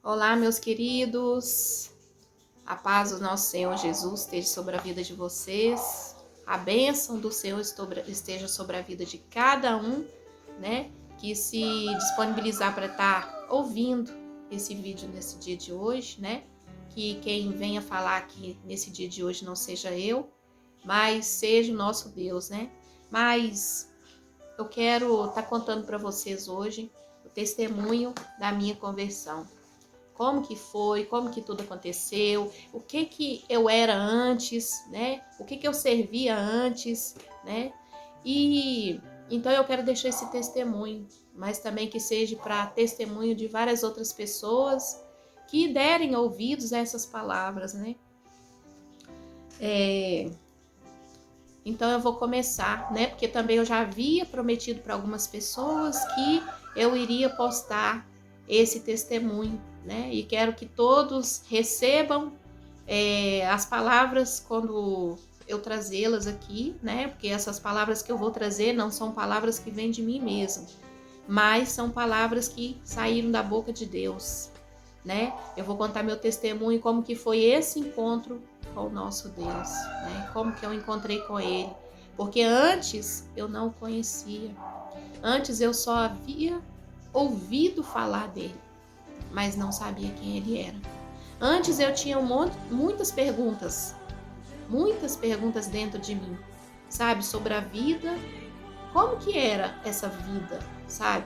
Olá, meus queridos, a paz do nosso Senhor Jesus esteja sobre a vida de vocês, a bênção do Senhor esteja sobre a vida de cada um, né, que se disponibilizar para estar ouvindo esse vídeo nesse dia de hoje, né, que quem venha falar aqui nesse dia de hoje não seja eu, mas seja o nosso Deus, né, mas eu quero estar contando para vocês hoje o testemunho da minha conversão. Como que foi, como que tudo aconteceu, o que eu era antes, né? O que eu servia antes, né? E então eu quero deixar esse testemunho, mas também que seja para testemunho de várias outras pessoas que derem ouvidos a essas palavras, né? Então eu vou começar, né? Porque também eu já havia prometido para algumas pessoas que eu iria postar esse testemunho, né? E quero que todos recebam as palavras quando eu trazê-las aqui, né? Porque essas palavras que eu vou trazer não são palavras que vêm de mim mesmo, mas são palavras que saíram da boca de Deus, né? Eu vou contar meu testemunho, como que foi esse encontro com o nosso Deus, né? Como que eu encontrei com Ele, porque antes eu não o conhecia, antes eu só havia ouvido falar dele, mas não sabia quem ele era. Antes eu tinha muitas perguntas dentro de mim, sabe, sobre a vida, como que era essa vida, sabe?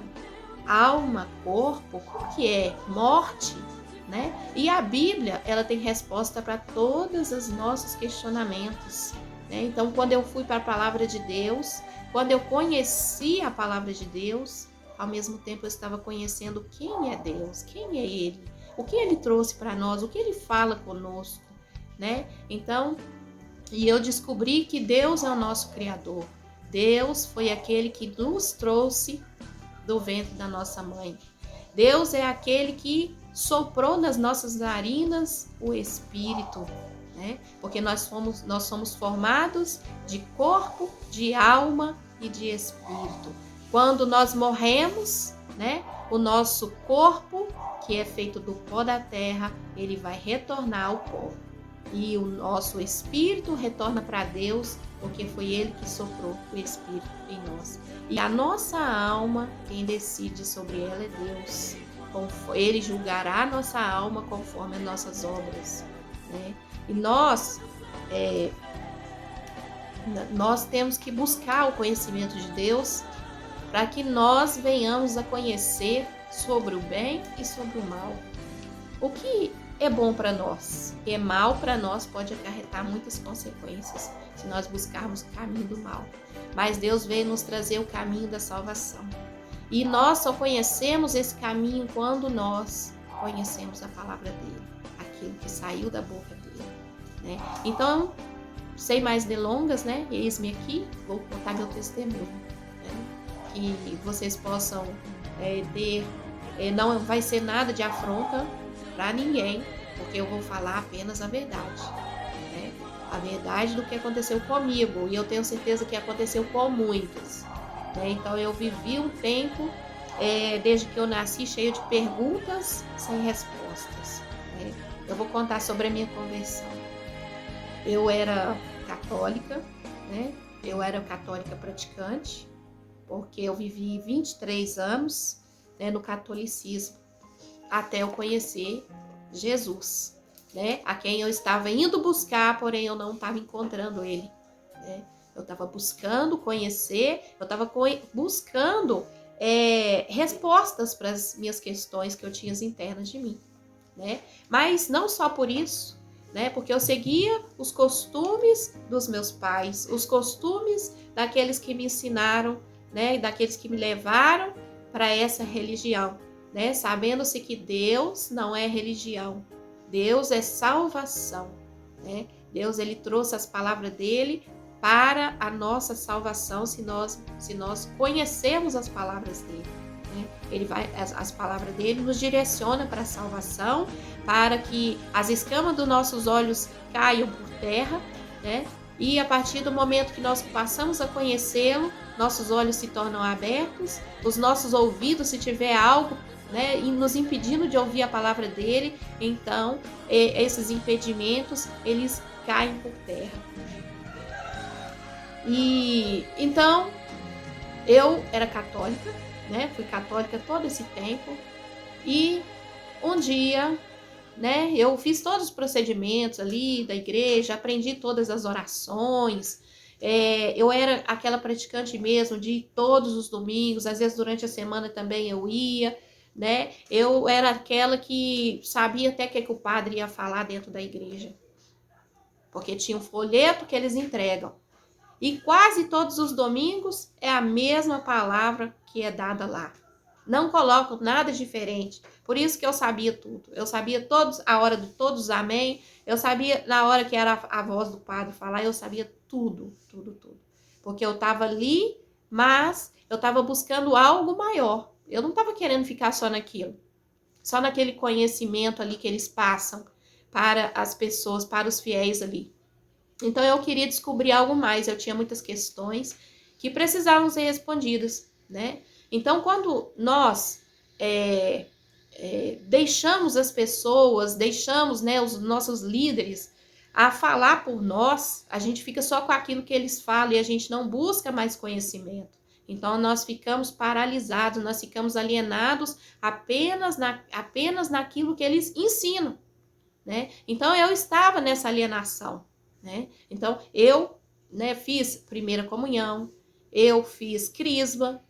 Alma, corpo, como que é? Morte, né? E a Bíblia, ela tem resposta para todos os nossos questionamentos, né? Então, quando eu fui para a palavra de Deus, quando eu conheci a palavra de Deus, ao mesmo tempo eu estava conhecendo quem é Deus, quem é Ele, o que Ele trouxe para nós, o que Ele fala conosco, né? Então, e eu descobri que Deus é o nosso Criador. Deus foi aquele que nos trouxe do ventre da nossa mãe. Deus é aquele que soprou nas nossas narinas o Espírito, né? Porque nós somos formados de corpo, de alma e de espírito. Quando nós morremos, né, o nosso corpo, que é feito do pó da terra, ele vai retornar ao pó. E o nosso espírito retorna para Deus, porque foi Ele que soprou o Espírito em nós. E a nossa alma, quem decide sobre ela é Deus. Ele julgará a nossa alma conforme as nossas obras, né? E nós temos que buscar o conhecimento de Deus para que nós venhamos a conhecer sobre o bem e sobre o mal. O que é bom para nós, o que é mal para nós pode acarretar muitas consequências se nós buscarmos o caminho do mal. Mas Deus veio nos trazer o caminho da salvação. E nós só conhecemos esse caminho quando nós conhecemos a palavra dele, aquilo que saiu da boca dele, né? Então, sem mais delongas, né? Eis-me aqui, vou contar meu testemunho, né? Que vocês possam ter, não vai ser nada de afronta para ninguém, porque eu vou falar apenas a verdade, né? A verdade do que aconteceu comigo, e eu tenho certeza que aconteceu com muitos, né? Então eu vivi um tempo, desde que eu nasci, cheio de perguntas sem respostas, né? Eu vou contar sobre a minha conversão. Eu era católica, né? Eu era católica praticante, porque eu vivi 23 anos, né, no catolicismo, até eu conhecer Jesus, né? A quem eu estava indo buscar, porém eu não estava encontrando ele, né? Eu estava buscando conhecer, eu estava buscando respostas para as minhas questões que eu tinha internas de mim, né? Mas não só por isso, né? Porque eu seguia os costumes dos meus pais, os costumes daqueles que me ensinaram, né? E daqueles que me levaram para essa religião, né? Sabendo-se que Deus não é religião, Deus é salvação, né? Deus, ele trouxe as palavras dele para a nossa salvação, se nós conhecemos as palavras dele, né? As palavras dele nos direciona para a salvação, para que as escamas dos nossos olhos caiam por terra, né? E a partir do momento que nós passamos a conhecê-lo, nossos olhos se tornam abertos, os nossos ouvidos, se tiver algo né, e nos impedindo de ouvir a palavra dele. Então, esses impedimentos, eles caem por terra. E então, eu era católica, né, fui católica todo esse tempo, e um dia, né, eu fiz todos os procedimentos ali da igreja, aprendi todas as orações, eu era aquela praticante mesmo de ir todos os domingos, às vezes durante a semana também eu ia, né, eu era aquela que sabia até o que o padre ia falar dentro da igreja, porque tinha um folheto que eles entregam, e quase todos os domingos é a mesma palavra que é dada lá. Não coloco nada diferente. Por isso que eu sabia tudo. Eu sabia a hora de todos amém. Eu sabia na hora que era a voz do padre falar, eu sabia tudo, tudo, tudo. Porque eu estava ali, mas eu estava buscando algo maior. Eu não estava querendo ficar só naquilo. Só naquele conhecimento ali que eles passam para as pessoas, para os fiéis ali. Então eu queria descobrir algo mais. Eu tinha muitas questões que precisavam ser respondidas, né? Então, quando nós deixamos as pessoas, deixamos, né, os nossos líderes a falar por nós, a gente fica só com aquilo que eles falam e a gente não busca mais conhecimento. Então, nós ficamos paralisados, nós ficamos alienados apenas naquilo que eles ensinam, né? Então, eu estava nessa alienação, né? Então, eu, né, fiz primeira comunhão, eu fiz crisma,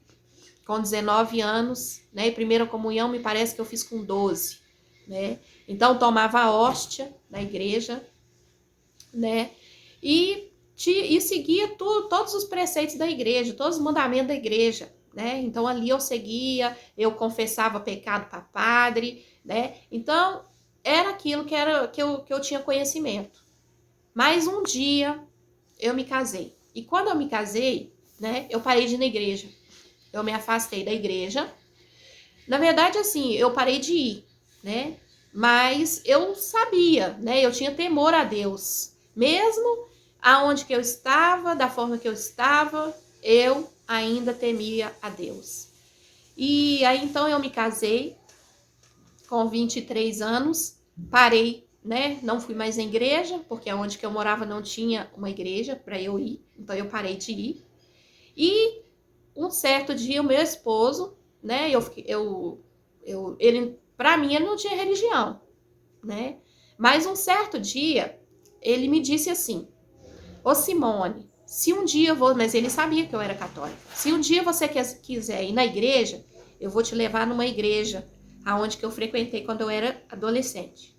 com 19 anos, né? E primeira comunhão me parece que eu fiz com 12, né? Então tomava a hóstia na igreja, né? E seguia todos os preceitos da igreja, todos os mandamentos da igreja, né? Então ali eu seguia, eu confessava pecado para padre, né? Então era aquilo que eu tinha conhecimento. Mas um dia eu me casei. E quando eu me casei, né? Eu parei de ir na igreja. Eu me afastei da igreja. Na verdade, assim, eu parei de ir, né? Mas eu sabia, né? Eu tinha temor a Deus. Mesmo aonde que eu estava, da forma que eu estava, eu ainda temia a Deus. E aí, então, eu me casei com 23 anos, parei, né? Não fui mais na igreja, porque onde que eu morava não tinha uma igreja para eu ir. Então, eu parei de ir. E um certo dia o meu esposo, né, ele, para mim ele não tinha religião, né, mas um certo dia ele me disse assim: ô Simone, se um dia mas ele sabia que eu era católica, se um dia você quiser ir na igreja, eu vou te levar numa igreja aonde que eu frequentei quando eu era adolescente,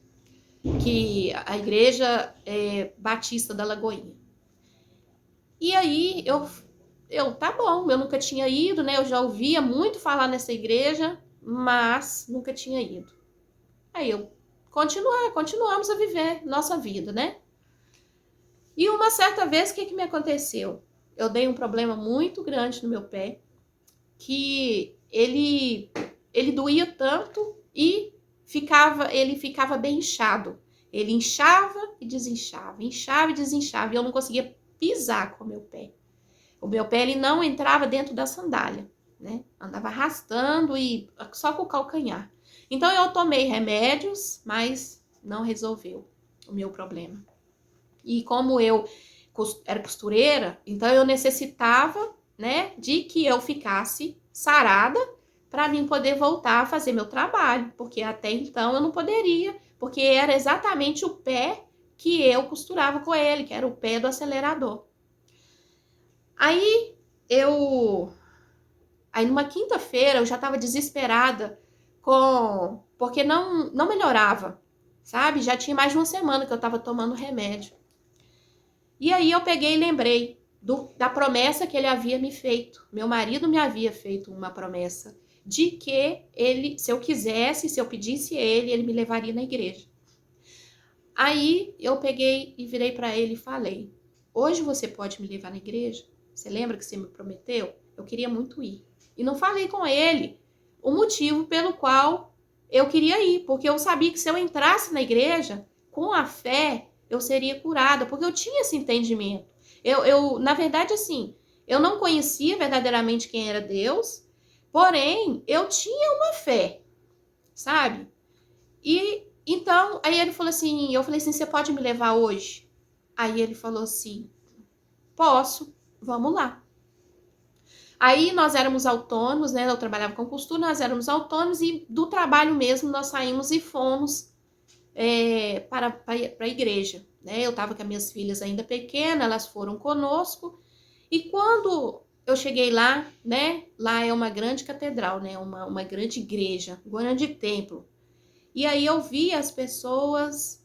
que a igreja Batista da Lagoinha. E aí tá bom, eu nunca tinha ido, né? Eu já ouvia muito falar nessa igreja, mas nunca tinha ido. Aí continuamos a viver nossa vida, né? E uma certa vez, o que me aconteceu? Eu dei um problema muito grande no meu pé, que ele doía tanto e ele ficava bem inchado. Ele inchava e desinchava, inchava e desinchava, e eu não conseguia pisar com o meu pé. O meu pé ele não entrava dentro da sandália, né? Andava arrastando e só com o calcanhar. Então eu tomei remédios, mas não resolveu o meu problema. E como eu era costureira, então eu necessitava, né, de que eu ficasse sarada para mim poder voltar a fazer meu trabalho, porque até então eu não poderia, porque era exatamente o pé que eu costurava com ele, que era o pé do acelerador. Aí numa quinta-feira eu já estava desesperada porque não melhorava, sabe? Já tinha mais de uma semana que eu estava tomando remédio. E aí eu peguei e lembrei da promessa que ele havia me feito. Meu marido me havia feito uma promessa de que ele, se eu quisesse, se eu pedisse ele me levaria na igreja. Aí eu peguei e virei para ele e falei: hoje você pode me levar na igreja? Você lembra que você me prometeu? Eu queria muito ir. E não falei com ele o motivo pelo qual eu queria ir, porque eu sabia que se eu entrasse na igreja, com a fé, eu seria curada, porque eu tinha esse entendimento. Na verdade, assim, eu não conhecia verdadeiramente quem era Deus, porém, eu tinha uma fé, sabe? E então, aí ele falou assim, eu falei assim, você pode me levar hoje? Aí ele falou assim, posso, vamos lá. Aí nós éramos autônomos, né? Eu trabalhava com costura, nós éramos autônomos e do trabalho mesmo nós saímos e fomos para a igreja, né? Eu estava com as minhas filhas ainda pequenas, elas foram conosco. E quando eu cheguei lá, né? Lá é uma grande catedral, né? Uma grande igreja, um grande templo. E aí eu vi as pessoas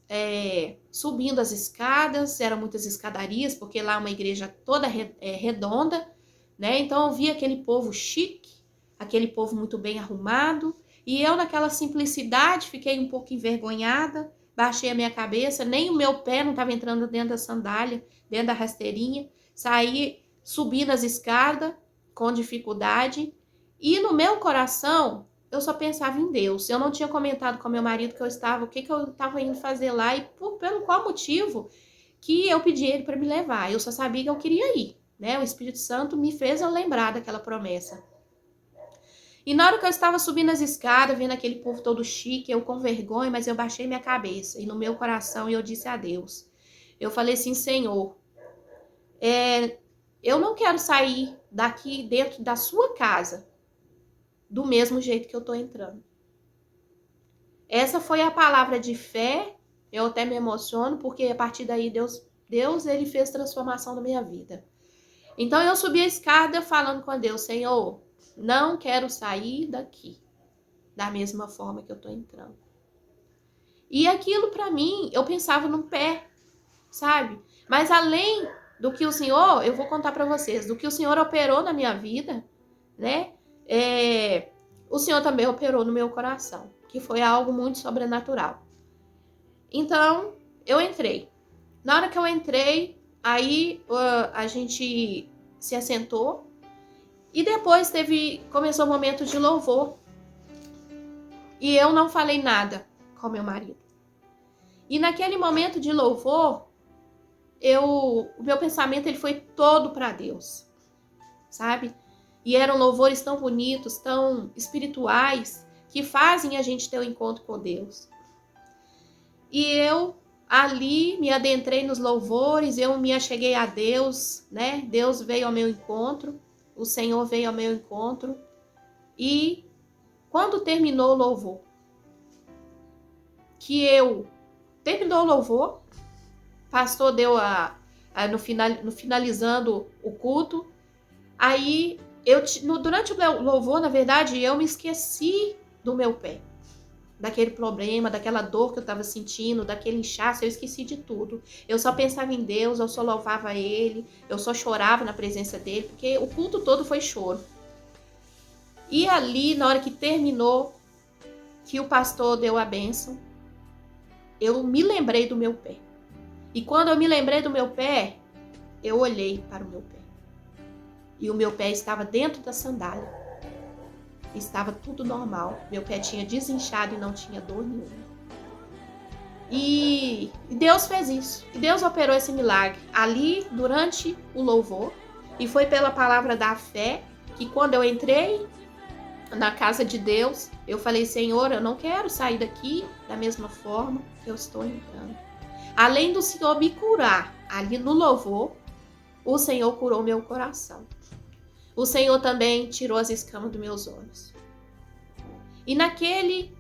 subindo as escadas, eram muitas escadarias, porque lá é uma igreja toda redonda, né? Então eu vi aquele povo chique, aquele povo muito bem arrumado, e eu naquela simplicidade fiquei um pouco envergonhada, baixei a minha cabeça, nem o meu pé não estava entrando dentro da sandália, dentro da rasteirinha, saí subindo as escadas com dificuldade, e no meu coração eu só pensava em Deus. Eu não tinha comentado com meu marido que eu estava, o que eu estava indo fazer lá e pelo qual motivo que eu pedi ele para me levar. Eu só sabia que eu queria ir, né? O Espírito Santo me fez eu lembrar daquela promessa. E na hora que eu estava subindo as escadas, vendo aquele povo todo chique, eu com vergonha, mas eu baixei minha cabeça e no meu coração eu disse a Deus. Eu falei assim, Senhor, eu não quero sair daqui dentro da sua casa do mesmo jeito que eu tô entrando. Essa foi a palavra de fé. Eu até me emociono, porque a partir daí Deus ele fez transformação na minha vida. Então eu subi a escada falando com Deus, Senhor, não quero sair daqui da mesma forma que eu tô entrando. E aquilo para mim, eu pensava no pé, sabe? Mas além do que o Senhor, eu vou contar para vocês, do que o Senhor operou na minha vida, né? O Senhor também operou no meu coração, que foi algo muito sobrenatural. Então, eu entrei. Na hora que eu entrei, aí a gente se assentou e depois começou o momento de louvor. E eu não falei nada com meu marido. E naquele momento de louvor, o meu pensamento ele foi todo para Deus, sabe? E eram louvores tão bonitos, tão espirituais, que fazem a gente ter um encontro com Deus. E eu ali me adentrei nos louvores, eu me acheguei a Deus, né? Deus veio ao meu encontro, o Senhor veio ao meu encontro. E quando terminou o louvor, terminou o louvor, o pastor deu no finalizando o culto, aí durante o louvor, na verdade, eu me esqueci do meu pé, daquele problema, daquela dor que eu estava sentindo, daquele inchaço, eu esqueci de tudo. Eu só pensava em Deus, eu só louvava Ele, eu só chorava na presença dEle, porque o culto todo foi choro. E ali, na hora que terminou, que o pastor deu a bênção, eu me lembrei do meu pé. E quando eu me lembrei do meu pé, eu olhei para o meu pé. E o meu pé estava dentro da sandália. Estava tudo normal. Meu pé tinha desinchado e não tinha dor nenhuma. E Deus fez isso. E Deus operou esse milagre ali durante o louvor. E foi pela palavra da fé que quando eu entrei na casa de Deus, eu falei, Senhor, eu não quero sair daqui da mesma forma que eu estou entrando. Além do Senhor me curar ali no louvor, o Senhor curou meu coração. O Senhor também tirou as escamas dos meus olhos. E naquele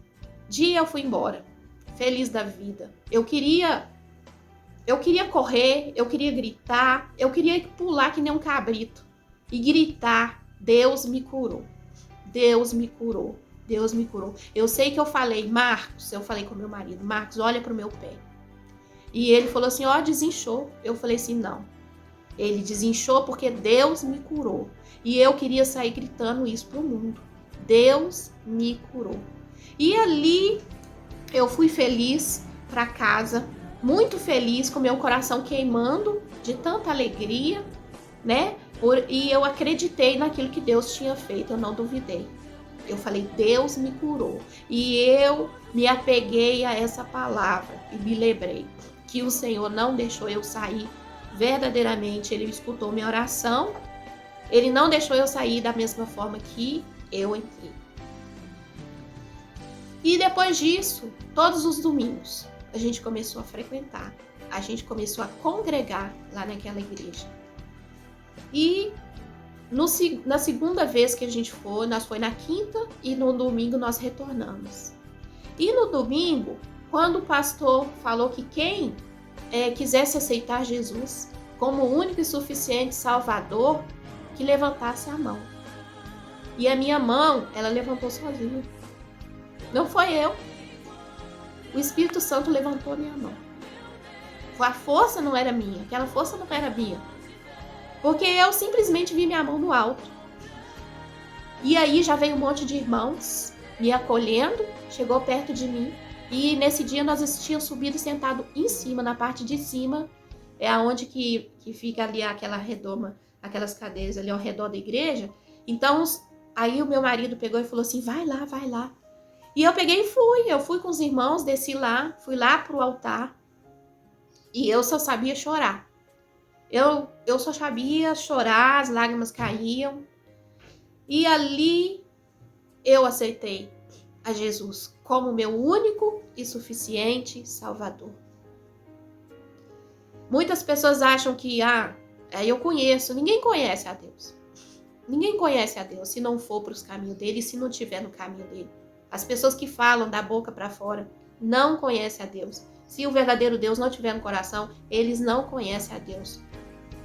dia eu fui embora, feliz da vida. Eu queria correr, eu queria gritar, eu queria pular que nem um cabrito e gritar, Deus me curou. Deus me curou. Deus me curou. Eu sei que eu falei com meu marido, Marcos, olha pro meu pé. E ele falou assim, desinchou. Eu falei assim, não. Ele desinchou porque Deus me curou. E eu queria sair gritando isso pro mundo. Deus me curou. E ali eu fui feliz para casa, muito feliz, com meu coração queimando de tanta alegria, né? E eu acreditei naquilo que Deus tinha feito, eu não duvidei. Eu falei, Deus me curou. E eu me apeguei a essa palavra e me lembrei que o Senhor não deixou eu sair verdadeiramente. Ele escutou minha oração. Ele não deixou eu sair da mesma forma que eu entrei. E depois disso, todos os domingos, a gente começou a frequentar. A gente começou a congregar lá naquela igreja. E na segunda vez que a gente foi, nós foi na quinta e no domingo nós retornamos. E no domingo, quando o pastor falou que quem quisesse aceitar Jesus como o único e suficiente Salvador, que levantasse a mão. E a minha mão, ela levantou sozinha. Não foi eu. O Espírito Santo levantou a minha mão. A força não era minha, aquela força não era minha. Porque eu simplesmente vi minha mão no alto. E aí já veio um monte de irmãos me acolhendo, chegou perto de mim. E nesse dia nós tínhamos subido e sentado em cima, na parte de cima, é aonde que fica ali aquela redoma, aquelas cadeiras ali ao redor da igreja. Então, aí o meu marido pegou e falou assim, vai lá, vai lá. E eu peguei e fui, eu fui com os irmãos, desci lá, fui lá pro altar. E eu só sabia chorar. Eu só sabia chorar, as lágrimas caíam. E ali eu aceitei a Jesus como meu único e suficiente Salvador. Muitas pessoas acham que, eu conheço. Ninguém conhece a Deus. Ninguém conhece a Deus se não for para os caminhos dele e se não estiver no caminho dele. As pessoas que falam da boca para fora não conhecem a Deus. Se o verdadeiro Deus não estiver no coração, eles não conhecem a Deus.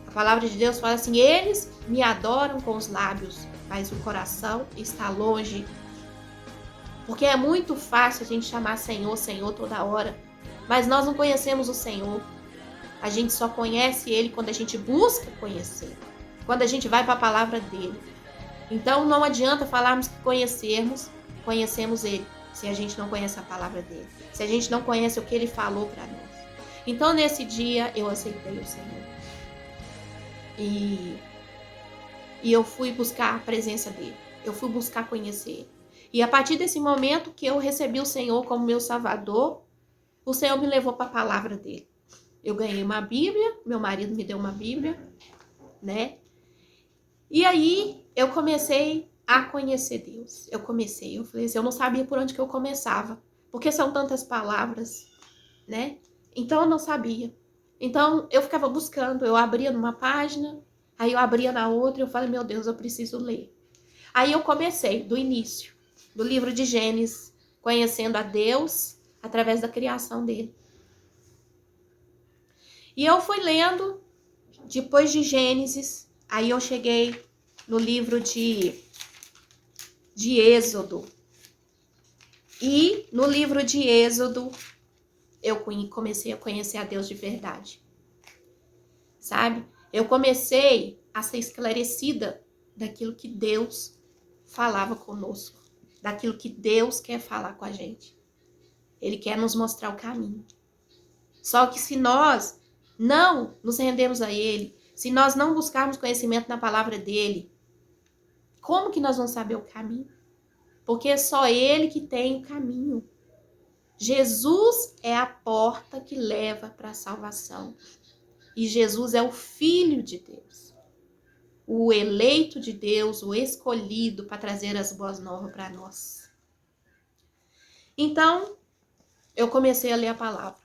A palavra de Deus fala assim, eles me adoram com os lábios, mas o coração está longe. Porque é muito fácil a gente chamar Senhor, Senhor toda hora, mas nós não conhecemos o Senhor. A gente só conhece Ele quando a gente busca conhecer, quando a gente vai para a palavra dEle. Então não adianta falarmos que conhecemos Ele, se a gente não conhece a palavra dEle, se a gente não conhece o que Ele falou para nós. Então nesse dia eu aceitei o Senhor. E eu fui buscar a presença dEle, eu fui buscar conhecer Ele. E a partir desse momento que eu recebi o Senhor como meu Salvador, o Senhor me levou para a palavra dEle. Eu ganhei uma Bíblia, meu marido me deu uma Bíblia, né? E aí eu comecei a conhecer Deus. Eu falei assim, eu não sabia por onde que eu começava, porque são tantas palavras, né? Então eu não sabia. Então eu ficava buscando, eu abria numa página, aí eu abria na outra e eu falei, meu Deus, eu preciso ler. Aí eu comecei do início, do livro de Gênesis, conhecendo a Deus através da criação dele. E eu fui lendo, depois de Gênesis, aí eu cheguei no livro de Êxodo. E no livro de Êxodo, eu comecei a conhecer a Deus de verdade. Sabe? Eu comecei a ser esclarecida daquilo que Deus falava conosco, daquilo que Deus quer falar com a gente. Ele quer nos mostrar o caminho. Só que se nós não nos rendermos a Ele, se nós não buscarmos conhecimento na palavra dEle, como que nós vamos saber o caminho? Porque é só Ele que tem o caminho. Jesus é a porta que leva para a salvação. E Jesus é o Filho de Deus. O eleito de Deus, o escolhido para trazer as boas novas para nós. Então, eu comecei a ler a palavra.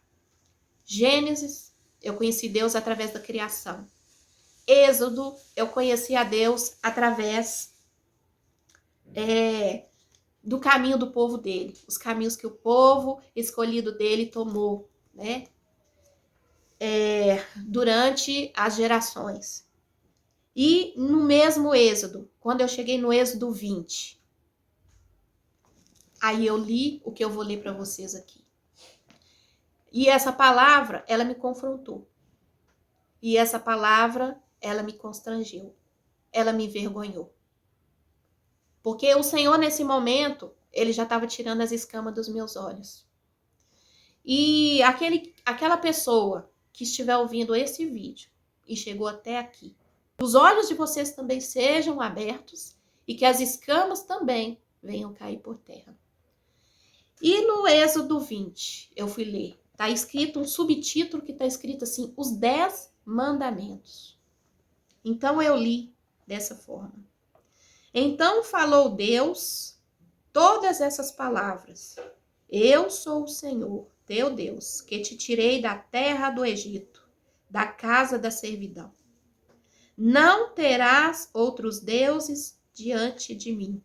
Gênesis, eu conheci Deus através da criação. Êxodo, eu conheci a Deus através do caminho do povo dele. Os caminhos que o povo escolhido dele tomou, né? Durante as gerações. E no mesmo Êxodo, quando eu cheguei no Êxodo 20, aí eu li o que eu vou ler para vocês aqui. E essa palavra, ela me confrontou. E essa palavra, ela me constrangeu. Ela me envergonhou. Porque o Senhor, nesse momento, ele já estava tirando as escamas dos meus olhos. E aquela pessoa que estiver ouvindo esse vídeo e chegou até aqui, os olhos de vocês também sejam abertos e que as escamas também venham cair por terra. E no Êxodo 20, eu fui ler, está escrito um subtítulo que está escrito assim, os 10 mandamentos. Então eu li dessa forma. Então falou Deus todas essas palavras Eu sou o Senhor, teu Deus, que te tirei da terra do Egito, da casa da servidão. Não terás outros deuses diante de mim.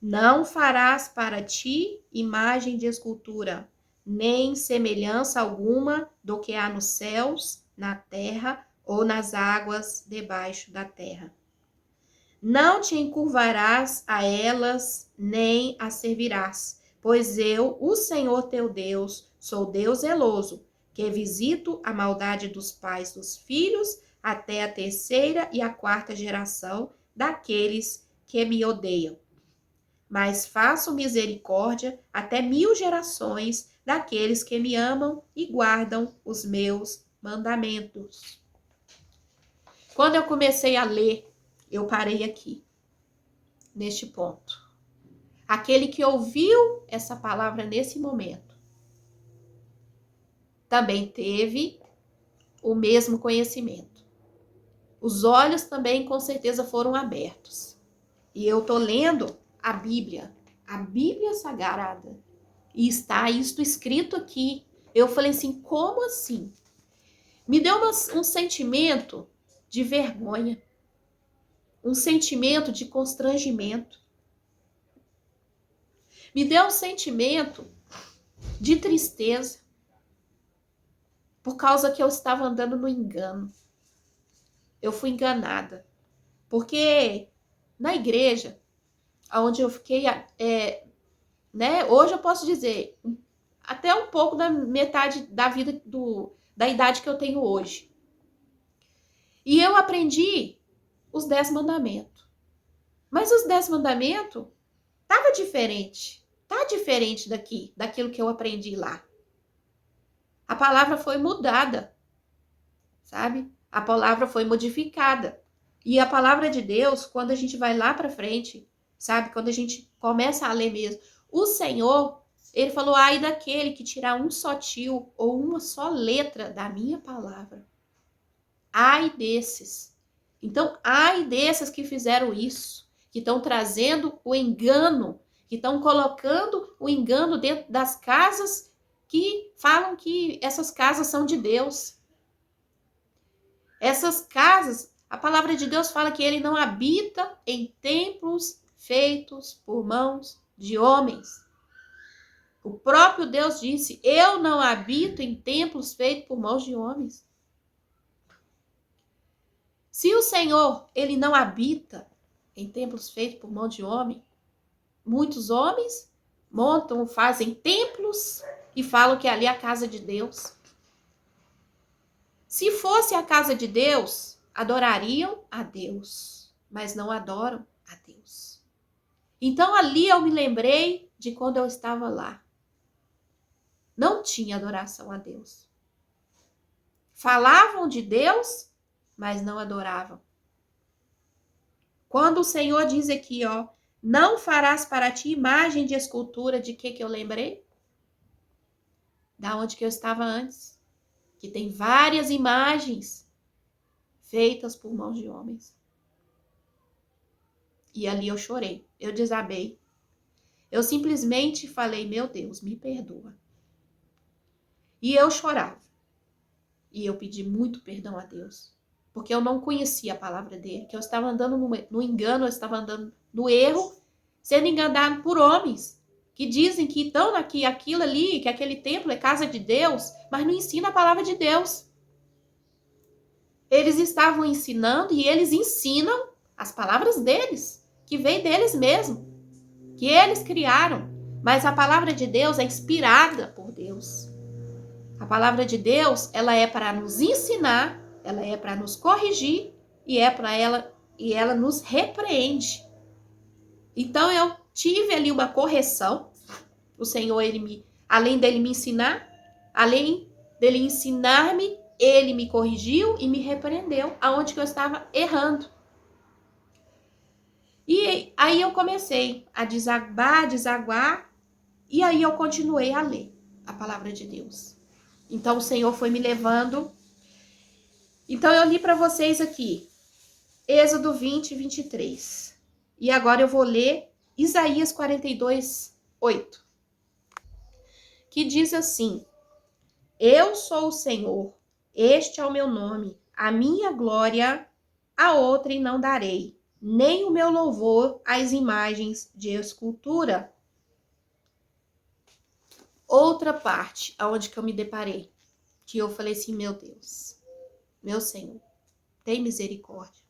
Não farás para ti imagem de escultura, nem semelhança alguma do que há nos céus, na terra ou nas águas debaixo da terra. Não te encurvarás a elas, nem as servirás, pois eu, o Senhor teu Deus, sou Deus zeloso, que visito a maldade dos pais dos filhos até a terceira e a quarta geração daqueles que me odeiam. Mas faço misericórdia até 1000 gerações daqueles que me amam e guardam os meus mandamentos. Quando eu comecei a ler, eu parei aqui, neste ponto. Aquele que ouviu essa palavra nesse momento também teve o mesmo conhecimento. Os olhos também, com certeza, foram abertos. E eu tô lendo a Bíblia Sagrada, e está isto escrito aqui. Eu falei assim, como assim? Me deu um sentimento de vergonha, um sentimento de constrangimento. Me deu um sentimento de tristeza, por causa que eu estava andando no engano. Eu fui enganada, porque na igreja, onde eu fiquei, hoje eu posso dizer, até um pouco da metade da vida, da idade que eu tenho hoje. E eu aprendi os 10 mandamentos. Mas os 10 mandamentos estava diferente. Tá diferente daquilo que eu aprendi lá. A palavra foi mudada, sabe? A palavra foi modificada. E a palavra de Deus, quando a gente vai lá para frente, sabe? Quando a gente começa a ler mesmo, o Senhor, ele falou, ai daquele que tirar um só tio ou uma só letra da minha palavra. Ai desses. Então, ai desses que fizeram isso, que estão trazendo o engano, que estão colocando o engano dentro das casas que falam que essas casas são de Deus. Essas casas, a palavra de Deus fala que ele não habita em templos feitos por mãos de homens. O próprio Deus disse, eu não habito em templos feitos por mãos de homens. Se o Senhor, ele não habita em templos feitos por mão de homem, muitos homens montam, fazem templos e falam que ali é a casa de Deus. Se fosse a casa de Deus, adorariam a Deus, mas não adoram a Deus. Então ali eu me lembrei de quando eu estava lá. Não tinha adoração a Deus. Falavam de Deus, mas não adoravam. Quando o Senhor diz aqui, não farás para ti imagem de escultura, de que eu lembrei? Da onde que eu estava antes. Que tem várias imagens feitas por mãos de homens. E ali eu chorei, eu desabei. Eu simplesmente falei, meu Deus, me perdoa. E eu chorava. E eu pedi muito perdão a Deus. Porque eu não conhecia a palavra dele, que eu estava andando no engano, eu estava andando no erro, sendo enganado por homens, que dizem que estão aqui, aquilo ali, que aquele templo é casa de Deus, mas não ensina a palavra de Deus. Eles estavam ensinando e eles ensinam as palavras deles, que vem deles mesmo, que eles criaram. Mas a palavra de Deus é inspirada por Deus. A palavra de Deus, ela é para nos ensinar, ela é para nos corrigir e ela nos repreende. Então eu tive ali uma correção. O Senhor, além dele me ensinar, além dele ensinar-me, ele me corrigiu e me repreendeu aonde que eu estava errando. E aí eu comecei a desaguar, e aí eu continuei a ler a palavra de Deus. Então o Senhor foi me levando. Então eu li para vocês aqui, Êxodo 20, 23. E agora eu vou ler Isaías 42, 8. que diz assim: eu sou o Senhor, este é o meu nome, a minha glória a outrem não darei, nem o meu louvor às imagens de escultura. Outra parte, aonde que eu me deparei, que eu falei assim, meu Deus, meu Senhor, tem misericórdia.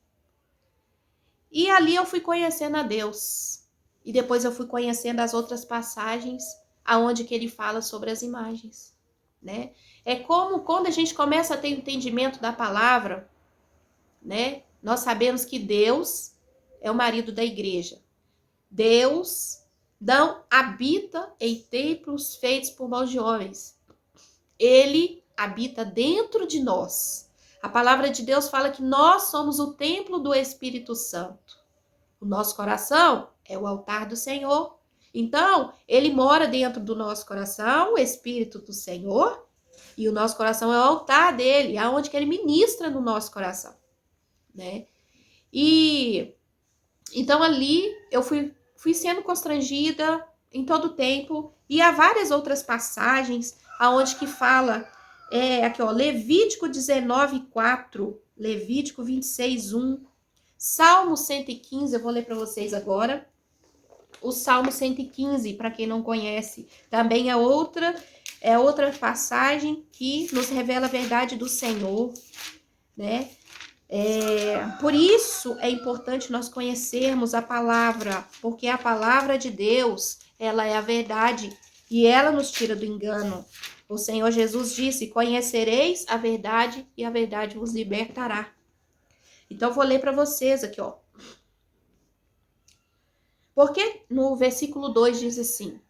E ali eu fui conhecendo a Deus. E depois eu fui conhecendo as outras passagens aonde que ele fala sobre as imagens, né? É como quando a gente começa a ter entendimento da palavra, né? Nós sabemos que Deus é o marido da igreja. Deus não habita em templos feitos por mãos de homens. Ele habita dentro de nós. A palavra de Deus fala que nós somos o templo do Espírito Santo. O nosso coração é o altar do Senhor. Então, ele mora dentro do nosso coração, o Espírito do Senhor, e o nosso coração é o altar dele, aonde que ele ministra no nosso coração, né? E então ali eu fui sendo constrangida em todo o tempo, e há várias outras passagens aonde que fala, aqui ó, Levítico 19:4, Levítico 26:1, Salmo 115, eu vou ler para vocês agora. O Salmo 115, para quem não conhece, também é outra passagem que nos revela a verdade do Senhor, né? Por isso é importante nós conhecermos a palavra, porque a palavra de Deus, ela é a verdade e ela nos tira do engano. O Senhor Jesus disse: conhecereis a verdade e a verdade vos libertará. Então, vou ler para vocês aqui, ó. Porque no versículo 2 diz assim: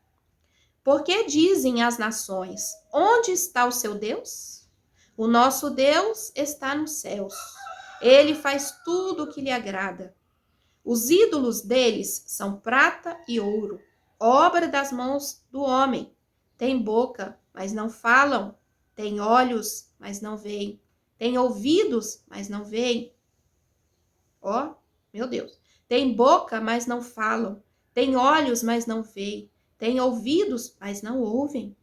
porque dizem as nações, onde está o seu Deus? O nosso Deus está nos céus. Ele faz tudo o que lhe agrada. Os ídolos deles são prata e ouro, obra das mãos do homem. Tem boca, mas não falam. Tem olhos, mas não veem. Tem ouvidos, mas não veem. Ó, meu Deus. Tem boca, mas não falam. Tem olhos, mas não veem. Tem ouvidos, mas não ouvem.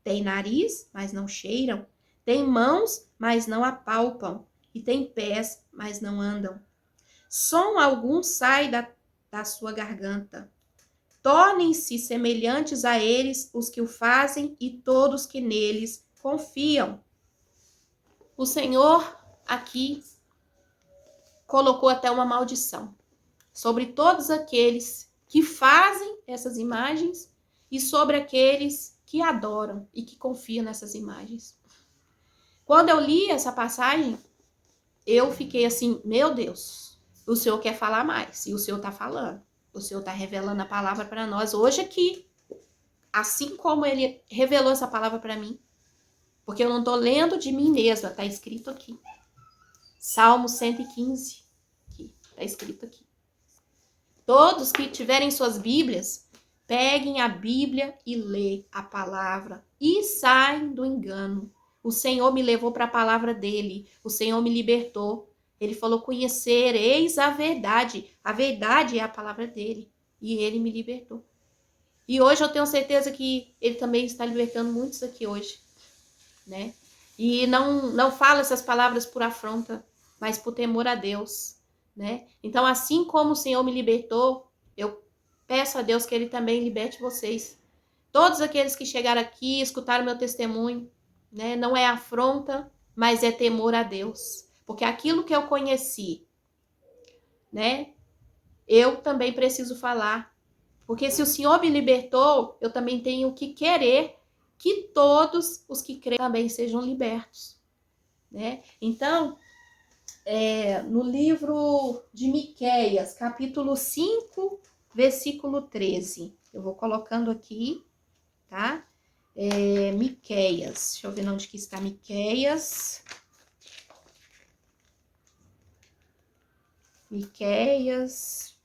Tem nariz, mas não cheiram. Tem mãos, mas não apalpam. E tem pés, mas não andam. Som algum sai da sua garganta. Tornem-se semelhantes a eles os que o fazem e todos que neles confiam. O Senhor aqui colocou até uma maldição sobre todos aqueles que fazem essas imagens e sobre aqueles que adoram e que confiam nessas imagens. Quando eu li essa passagem, eu fiquei assim, meu Deus, o Senhor quer falar mais, e o Senhor está falando. O Senhor está revelando a palavra para nós hoje aqui, assim como Ele revelou essa palavra para mim, porque eu não estou lendo de mim mesma, está escrito aqui. Salmo 115, está escrito aqui. Todos que tiverem suas Bíblias, peguem a Bíblia e lê a palavra e saem do engano. O Senhor me levou para a palavra dele, o Senhor me libertou. Ele falou, conhecereis a verdade é a palavra dele, e ele me libertou. E hoje eu tenho certeza que ele também está libertando muitos aqui hoje, né? E não fala essas palavras por afronta, mas por temor a Deus, né? Então, assim como o Senhor me libertou, eu peço a Deus que ele também liberte vocês. Todos aqueles que chegaram aqui, escutaram meu testemunho, né? Não é afronta, mas é temor a Deus. Porque aquilo que eu conheci, né? Eu também preciso falar. Porque se o Senhor me libertou, eu também tenho que querer que todos os que creem também sejam libertos, né? Então, no livro de Miqueias, capítulo 5, versículo 13. Eu vou colocando aqui, tá? Miqueias. Deixa eu ver onde que está Miqueias. Miqueias.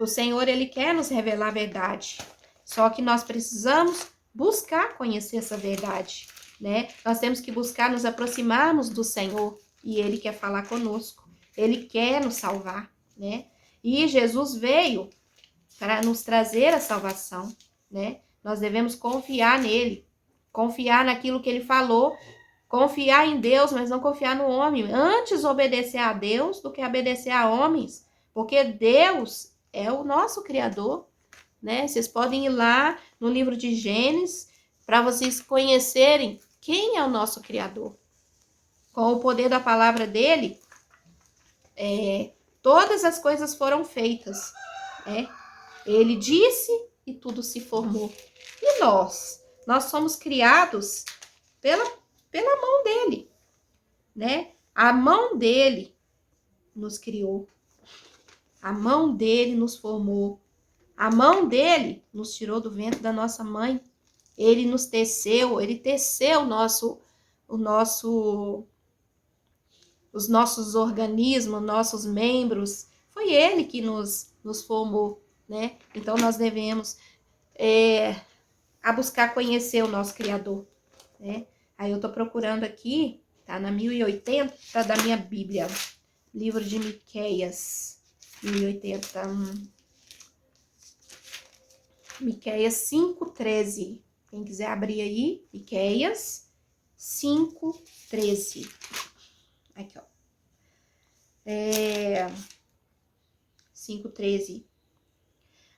O Senhor, Ele quer nos revelar a verdade. Só que nós precisamos buscar conhecer essa verdade, né? Nós temos que buscar nos aproximarmos do Senhor. E Ele quer falar conosco. Ele quer nos salvar, né? E Jesus veio para nos trazer a salvação. né? Nós devemos confiar nele, confiar naquilo que ele falou, confiar em Deus, mas não confiar no homem. Antes obedecer a Deus do que obedecer a homens, porque Deus é o nosso Criador, né? Vocês podem ir lá no livro de Gênesis para vocês conhecerem quem é o nosso Criador. Com o poder da palavra dele, todas as coisas foram feitas, né? Ele disse e tudo se formou. E nós somos criados pela mão dele, né? A mão dele nos criou. A mão dele nos formou. A mão dele nos tirou do ventre da nossa mãe. Ele nos teceu, ele teceu os nossos organismos, nossos membros. Foi ele que nos formou, né? Então nós devemos a buscar conhecer o nosso Criador, né? Aí eu tô procurando aqui, tá na 1080 da minha Bíblia, livro de Miqueias, 1080, Miqueias 5:13. Quem quiser abrir aí, Miqueias 5:13. Aqui, ó. 5:13.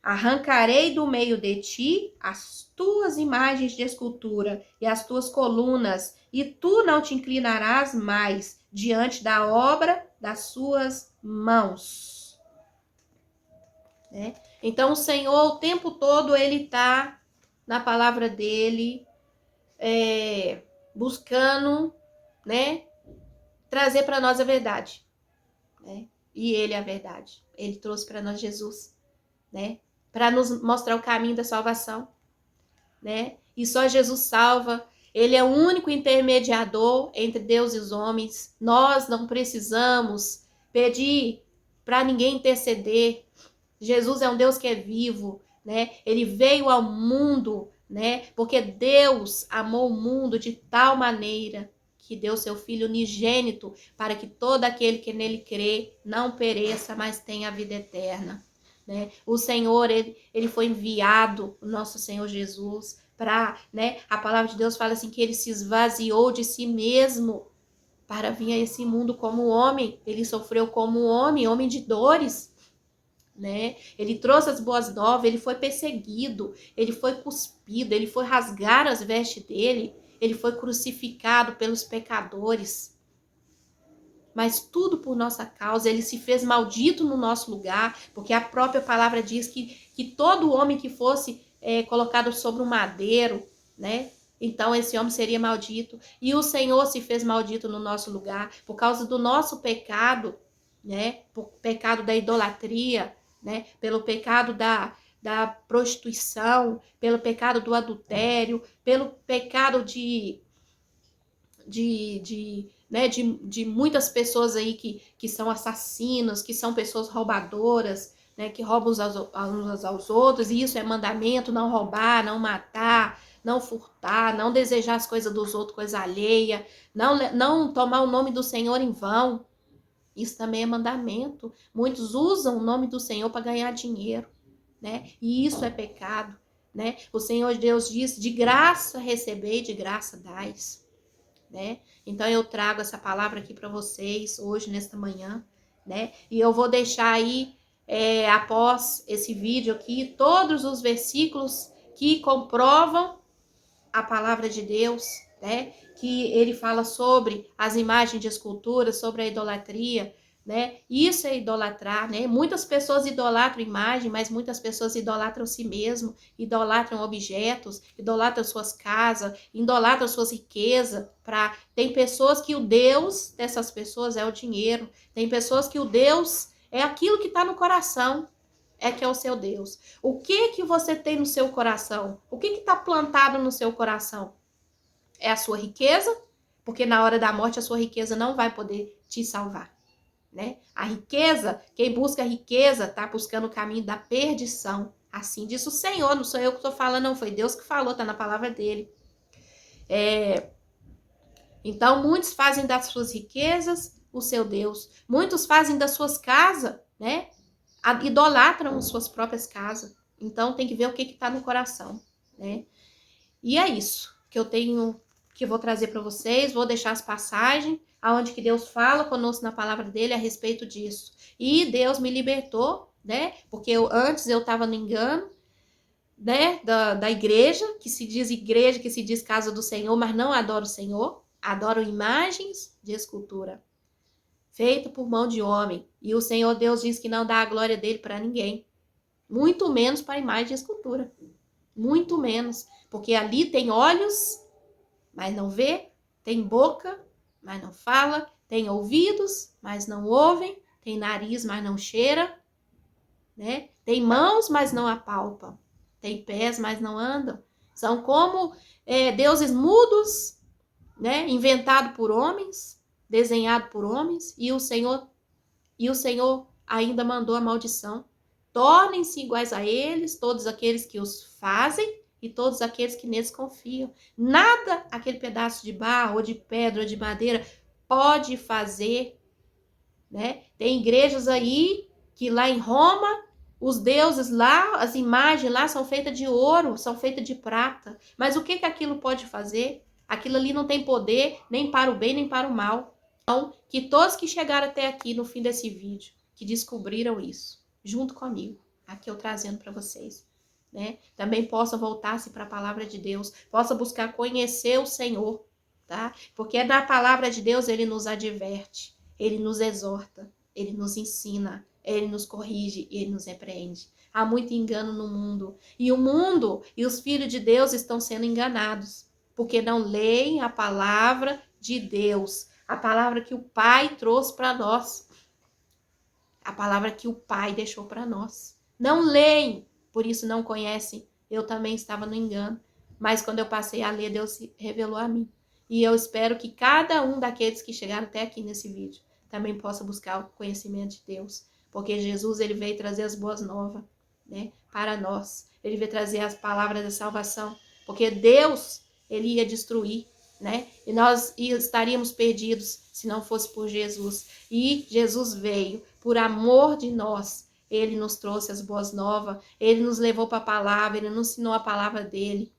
Arrancarei do meio de ti as tuas imagens de escultura e as tuas colunas, e tu não te inclinarás mais diante da obra das suas mãos. Né? Então, o Senhor, o tempo todo, ele está na palavra dele, buscando, né, trazer para nós a verdade. Né? E ele é a verdade. Ele trouxe para nós Jesus, né? Para nos mostrar o caminho da salvação, né? E só Jesus salva. Ele é o único intermediador entre Deus e os homens. Nós não precisamos pedir para ninguém interceder. Jesus é um Deus que é vivo, né? Ele veio ao mundo, né? Porque Deus amou o mundo de tal maneira que deu seu Filho unigênito para que todo aquele que nele crê não pereça, mas tenha a vida eterna. Né? O Senhor, ele foi enviado, o nosso Senhor Jesus, para, né? A palavra de Deus fala assim que ele se esvaziou de si mesmo para vir a esse mundo como homem. Ele sofreu como homem de dores, né? Ele trouxe as boas novas, ele foi perseguido, ele foi cuspido, ele foi rasgar as vestes dele, ele foi crucificado pelos pecadores. Mas tudo por nossa causa, ele se fez maldito no nosso lugar, porque a própria palavra diz que todo homem que fosse colocado sobre um madeiro, né? Então esse homem seria maldito. E o Senhor se fez maldito no nosso lugar, por causa do nosso pecado, né? Por pecado da idolatria, né? Pelo pecado da prostituição, pelo pecado do adultério, pelo pecado de muitas pessoas aí que são assassinos, que são pessoas roubadoras, né, que roubam uns aos outros, e isso é mandamento: não roubar, não matar, não furtar, não desejar as coisas dos outros, coisa alheia, não tomar o nome do Senhor em vão. Isso também é mandamento. Muitos usam o nome do Senhor para ganhar dinheiro, né? E isso é pecado, né? O Senhor Deus diz: de graça recebei, de graça dais. Né? Então eu trago essa palavra aqui para vocês hoje, nesta manhã, né? E eu vou deixar aí, após esse vídeo aqui, todos os versículos que comprovam a palavra de Deus, né? Que ele fala sobre as imagens de escultura, sobre a idolatria, né? Isso é idolatrar, né? Muitas pessoas idolatram imagem, mas muitas pessoas idolatram si mesmo, idolatram objetos, idolatram suas casas, idolatram suas riquezas. Tem pessoas que o Deus dessas pessoas é o dinheiro, tem pessoas que o Deus é aquilo que está no coração, que é o seu Deus. O que você tem no seu coração? O que está plantado no seu coração? É a sua riqueza? Porque na hora da morte a sua riqueza não vai poder te salvar. Né? A riqueza, quem busca a riqueza está buscando o caminho da perdição. Assim diz o Senhor, não sou eu que estou falando, não, foi Deus que falou, está na palavra dele. Então muitos fazem das suas riquezas o seu Deus, muitos fazem das suas casas, né? Idolatram as suas próprias casas. Então tem que ver o que está no coração. né? E é isso que eu tenho, que eu vou trazer para vocês. Vou deixar as passagens aonde que Deus fala conosco na palavra dele a respeito disso. E Deus me libertou, né? Porque antes eu estava no engano, né? Da igreja, que se diz casa do Senhor, mas não adora o Senhor. Adoram imagens de escultura feita por mão de homem. E o Senhor Deus diz que não dá a glória dele para ninguém. Muito menos para a imagem de escultura. Muito menos. Porque ali tem olhos, mas não vê. Tem boca, mas não fala. Tem ouvidos, mas não ouvem. Tem nariz, mas não cheira. Né? Tem mãos, mas não apalpam. Tem pés, mas não andam. São como deuses mudos, né? Inventado por homens, desenhado por homens, e o Senhor ainda mandou a maldição. Tornem-se iguais a eles, todos aqueles que os fazem e todos aqueles que neles confiam. Nada aquele pedaço de barro, ou de pedra, ou de madeira pode fazer, né? Tem igrejas aí que lá em Roma, os deuses lá, as imagens lá são feitas de ouro, são feitas de prata. Mas o que aquilo pode fazer? Aquilo ali não tem poder nem para o bem nem para o mal. Então, que todos que chegaram até aqui no fim desse vídeo, que descobriram isso, junto comigo, aqui eu trazendo para vocês, né? Também possam voltar-se para a palavra de Deus, possam buscar conhecer o Senhor, tá? Porque na palavra de Deus ele nos adverte, ele nos exorta, ele nos ensina, ele nos corrige e ele nos repreende. Há muito engano no mundo. E o mundo e os filhos de Deus estão sendo enganados, porque não leem a palavra de Deus, a palavra que o Pai trouxe para nós, a palavra que o Pai deixou para nós. Não leem, por isso não conhecem. Eu também estava no engano, mas quando eu passei a ler, Deus se revelou a mim. E eu espero que cada um daqueles que chegaram até aqui nesse vídeo também possa buscar o conhecimento de Deus, porque Jesus ele veio trazer as boas novas, né, para nós. Ele veio trazer as palavras da salvação, porque Deus ele ia destruir, né? E nós estaríamos perdidos se não fosse por Jesus. E Jesus veio por amor de nós. Ele nos trouxe as boas novas, ele nos levou para a palavra, ele nos ensinou a palavra dele.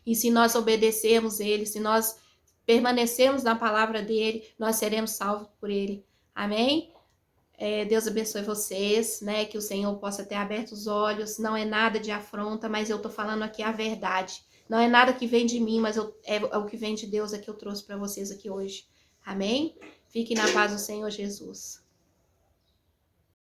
E se nós obedecermos ele, se nós permanecermos na palavra dele, nós seremos salvos por ele. Amém? Deus abençoe vocês, né? Que o Senhor possa ter aberto os olhos. Não é nada de afronta, mas eu tô falando aqui a verdade. Não é nada que vem de mim, mas é o que vem de Deus é que eu trouxe para vocês aqui hoje. Amém? Fiquem na paz do Senhor Jesus.